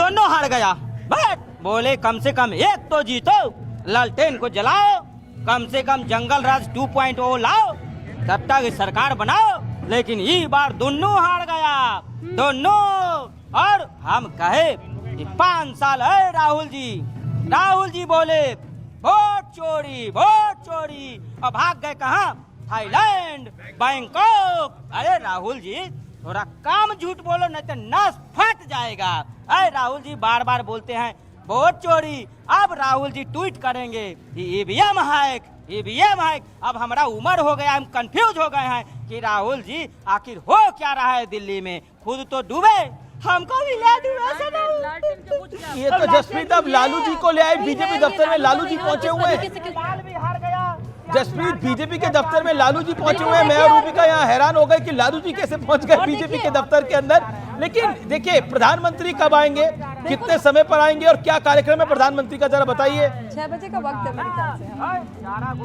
दोनों हार गया। बट बोले कम से कम एक तो जीतो, लालटेन को जलाओ, कम से कम जंगल राज 2.0 लाओ, तब तक सरकार बनाओ। लेकिन ये बार दोनों हार गया, दोनों। और हम कहे कि 5 साल है राहुल जी बोले वोट चोरी और भाग गए कहाँ? Thailand, Bangkok. अरे राहुल जी थोड़ा काम झूठ बोलो, नहीं तो नस फट जाएगा। अरे राहुल जी बार बार बोलते हैं वोट चोरी। अब राहुल जी ट्वीट करेंगे ईवीएम हैक। अब हमारा उम्र हो गया, हम कंफ्यूज हो गए हैं कि राहुल जी आखिर हो क्या रहा है दिल्ली में। खुद तो डूबे, हमको भी ले डूबे। ये तो जसप्रीत अब लालू जी को ले आए बीजेपी दफ्तर में, लालू जी पहुंचे हुए हैं। जसप्रीत बीजेपी के दफ्तर में लालू जी पहुंचे हुए हैं। मैं और रूबिका यहाँ हैरान हो गए कि लालू जी कैसे पहुंच गए बीजेपी के दफ्तर के अंदर। लेकिन देखिए प्रधानमंत्री कब आएंगे, कितने समय पर आएंगे और क्या कार्यक्रम है प्रधानमंत्री का, जरा बताइए। 6 बजे का वक्त है मेरे ख्याल से।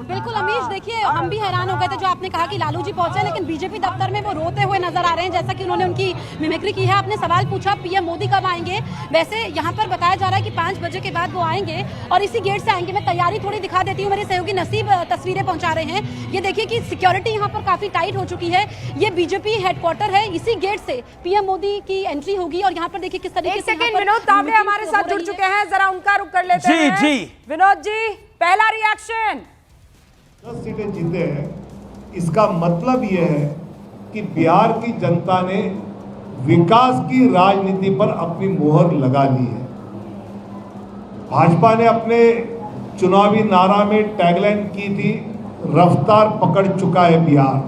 बिल्कुल अमीश, देखिए हम भी हैरान हो गए थे जो आपने कहा कि लालू जी पहुंचे, लेकिन बीजेपी दफ्तर में वो रोते हुए नजर आ रहे हैं, जैसा कि उन्होंने उनकी मिमिक्री की है। आपने सवाल पूछा पीएम मोदी कब आएंगे, वैसे यहाँ पर बताया जा रहा है कि 5 बजे के बाद वो आएंगे और इसी गेट से आएंगे। मैं तैयारी थोड़ी दिखा देती हूँ, मेरे सहयोगी नसीब तस्वीरें पहुंचा रहे हैं। ये देखिए कि सिक्योरिटी यहाँ पर काफी टाइट हो चुकी है। ये बीजेपी हेडक्वार्टर है, इसी गेट से पीएम मोदी की एंट्री होगी। और यहाँ पर देखिए किस तरीके से विनोद तावड़े हमारे साथ जुड़ चुके हैं, जरा उनका रुख कर लेते हैं। जी विनोद जी, पहला रिएक्शन। 10 सीटें जीते हैं, इसका मतलब यह है कि बिहार की जनता ने विकास की राजनीति पर अपनी मोहर लगा ली है। भाजपा ने अपने चुनावी नारा में टैगलाइन की थी, रफ्तार पकड़ चुका है बिहार।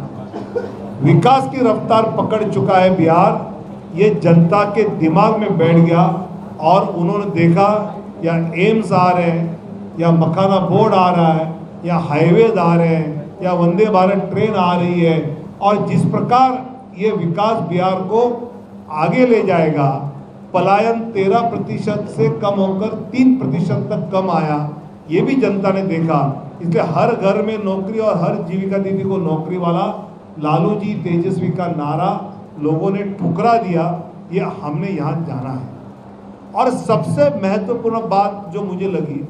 विकास की रफ्तार पकड़ चुका है बिहार, ये जनता के दिमाग में बैठ गया। और उन्होंने देखा या एम्स आ रहे हैं, या मखाना बोर्ड आ रहा है, या हाईवेज आ रहे हैं, या वंदे भारत ट्रेन आ रही है, और जिस प्रकार ये विकास बिहार को आगे ले जाएगा, पलायन 13% से कम होकर 3% तक कम आया, ये भी जनता ने देखा। इसलिए हर घर में नौकरी और हर जीविका दीदी को नौकरी वाला लालू जी तेजस्वी का नारा लोगों ने ठुकरा दिया। ये हमने यहाँ जाना है। और सबसे महत्वपूर्ण बात जो मुझे लगी,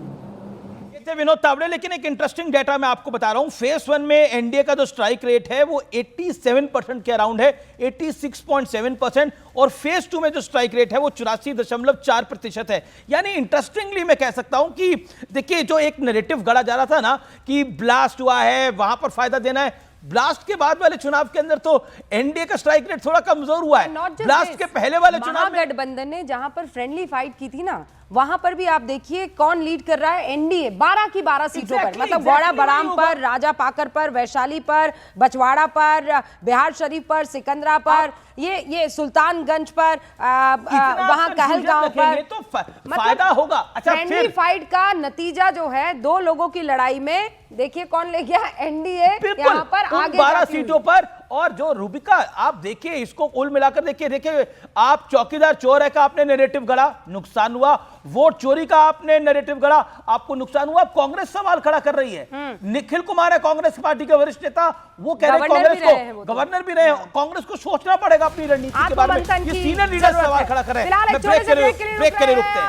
विनोद तावड़े, लेकिन एक इंटरेस्टिंग डेटा मैं आपको बता रहा हूं। फेज 1 में एनडीए का जो स्ट्राइक रेट है वो 87% के अराउंड है, 86.7%। और फेज 2 में जो स्ट्राइक रेट है वो 84.4% है। यानी इंटरेस्टिंगली मैं कह सकता हूं कि देखिए जो एक नैरेटिव गढ़ा जा रहा था ना कि ब्लास्ट हुआ है, वहां पर फायदा देना है, ब्लास्ट के बाद वाले चुनाव के अंदर तो एनडीए का स्ट्राइक रेट थोड़ा कमजोर हुआ है। ब्लास्ट के पहले वाले चुनाव में गठबंधन ने जहां पर फ्रेंडली फाइट की थी ना, वहां पर भी आप देखिए कौन लीड कर रहा है, एनडीए 12 की 12 सीटों पर। मतलब गौड़ा बराम पर, राजा पाकर पर, वैशाली पर, बछवाड़ा पर, बिहार शरीफ पर, सिकंदरा पर, ये सुल्तानगंज पर, वहां कहलगांव पर, तो फायदा होगा। अच्छा, फ्रेंडली फाइट का नतीजा जो है 2 लोगों की लड़ाई में देखिए कौन ले गया, एनडीए यहाँ पर आगे 12 सीटों पर। और जो रूबिका आप देखिए, इसको कुल मिलाकर देखिए आप चौकीदार चोर है का आपने नैरेटिव गढ़ा, नुकसान हुआ। वोट चोरी का आपने नैरेटिव गढ़ा, आपको नुकसान हुआ। कांग्रेस सवाल खड़ा कर रही है। निखिल कुमार है कांग्रेस पार्टी के वरिष्ठ नेता, वो कह रहे हैं कांग्रेस को गवर्नर भी रहे हैं, कांग्रेस को सोचना पड़ेगा अपनी रणनीति के बारे में। ये सीनियर लीडर सवाल खड़ा कर रहे हैं। ब्रेक के लिए रुकते हैं।